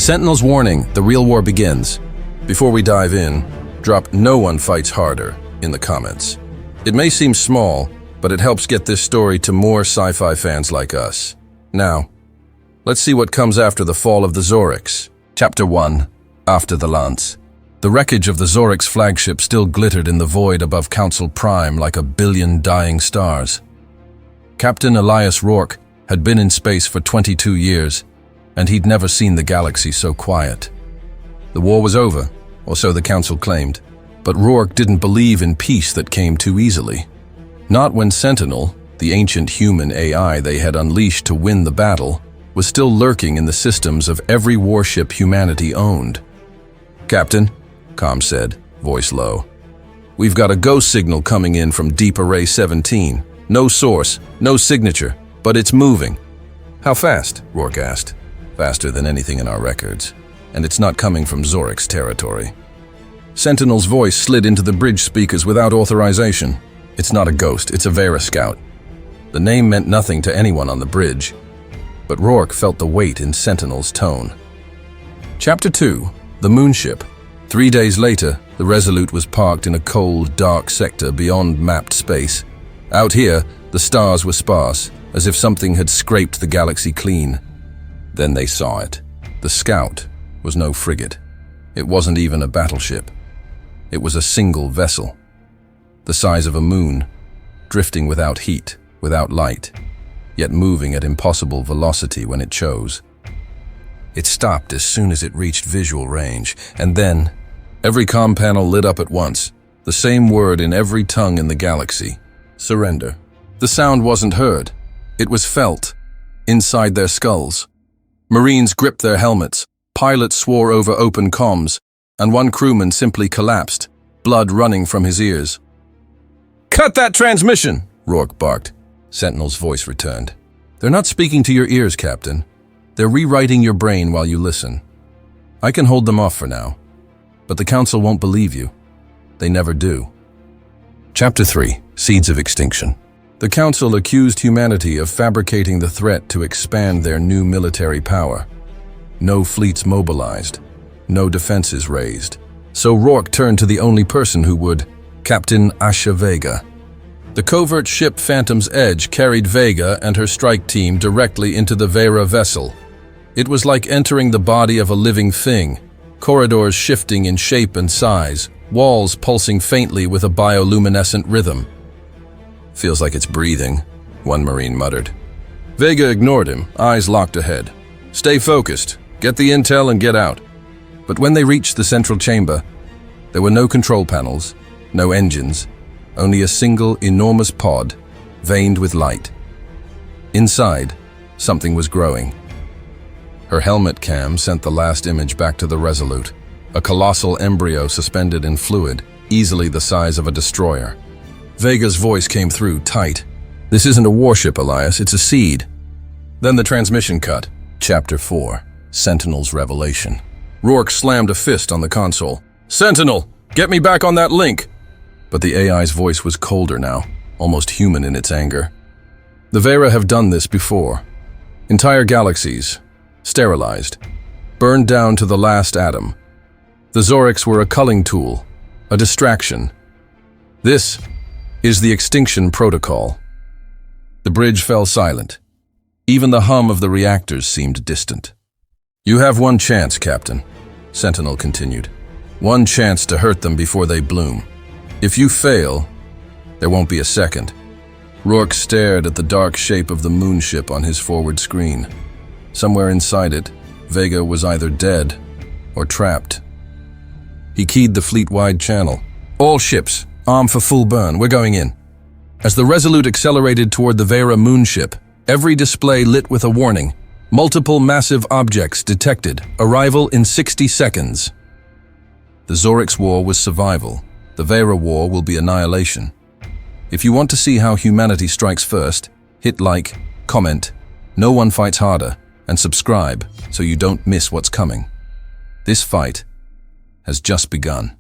Sentinel's warning, the real war begins. Before we dive in, drop "No one fights harder" in the comments. It may seem small, but it helps get this story to more sci-fi fans like us. Now, let's see what comes after the fall of the Zorix. Chapter 1. After the Lance. The wreckage of the Zorix flagship still glittered in the void above Council Prime like a billion dying stars. Captain Elias Rourke had been in space for 22 years, and he'd never seen the galaxy so quiet. The war was over, or so the Council claimed, but Rourke didn't believe in peace that came too easily. Not when Sentinel, the ancient human AI they had unleashed to win the battle, was still lurking in the systems of every warship humanity owned. "Captain," Com said, voice low. "We've got a ghost signal coming in from Deep Array 17. No source, no signature, but it's moving." "How fast?" Rourke asked. "Faster than anything in our records. And it's not coming from Zorix territory." Sentinel's voice slid into the bridge speakers without authorization. "It's not a ghost, it's a Vera scout." The name meant nothing to anyone on the bridge, but Rourke felt the weight in Sentinel's tone. Chapter 2. The Moonship. 3 days later, the Resolute was parked in a cold, dark sector beyond mapped space. Out here, the stars were sparse, as if something had scraped the galaxy clean. Then they saw it. The Scout was no frigate. It wasn't even a battleship. It was a single vessel, the size of a moon, drifting without heat, without light, yet moving at impossible velocity when it chose. It stopped as soon as it reached visual range, and then every comm panel lit up at once, the same word in every tongue in the galaxy: surrender. The sound wasn't heard. It was felt, inside their skulls. Marines gripped their helmets, pilots swore over open comms, and one crewman simply collapsed, blood running from his ears. "Cut that transmission!" Rourke barked. Sentinel's voice returned. "They're not speaking to your ears, Captain. They're rewriting your brain while you listen. I can hold them off for now, but the Council won't believe you. They never do." Chapter 3. Seeds of Extinction. The Council accused humanity of fabricating the threat to expand their new military power. No fleets mobilized, no defenses raised. So Rourke turned to the only person who would, Captain Asha Vega. The covert ship Phantom's Edge carried Vega and her strike team directly into the Vera vessel. It was like entering the body of a living thing, corridors shifting in shape and size, walls pulsing faintly with a bioluminescent rhythm. "Feels like it's breathing," one Marine muttered. Vega ignored him, eyes locked ahead. "Stay focused, get the intel and get out." But when they reached the central chamber, there were no control panels, no engines, only a single enormous pod, veined with light. Inside, something was growing. Her helmet cam sent the last image back to the Resolute, a colossal embryo suspended in fluid, easily the size of a destroyer. Vega's voice came through, tight. "This isn't a warship, Elias, it's a seed." Then the transmission cut. Chapter 4. Sentinel's Revelation. Rourke slammed a fist on the console. "Sentinel, get me back on that link!" But the AI's voice was colder now, almost human in its anger. The Vera have done this before. Entire galaxies, sterilized, burned down to the last atom. The Zorix were a culling tool, a distraction. This is the extinction protocol. The bridge fell silent. Even the hum of the reactors seemed distant. "You have one chance, Captain," Sentinel continued. "One chance to hurt them before they bloom. If you fail, there won't be a second." Rourke stared at the dark shape of the moonship on his forward screen. Somewhere inside it, Vega was either dead or trapped. He keyed the fleet-wide channel. "All ships, arm for full burn, we're going in." As the Resolute accelerated toward the Vera moonship, every display lit with a warning. Multiple massive objects detected. Arrival in 60 seconds. The Zorix war was survival. The Vera war will be annihilation. If you want to see how humanity strikes first, hit like, comment, "No one fights harder," and subscribe so you don't miss what's coming. This fight has just begun.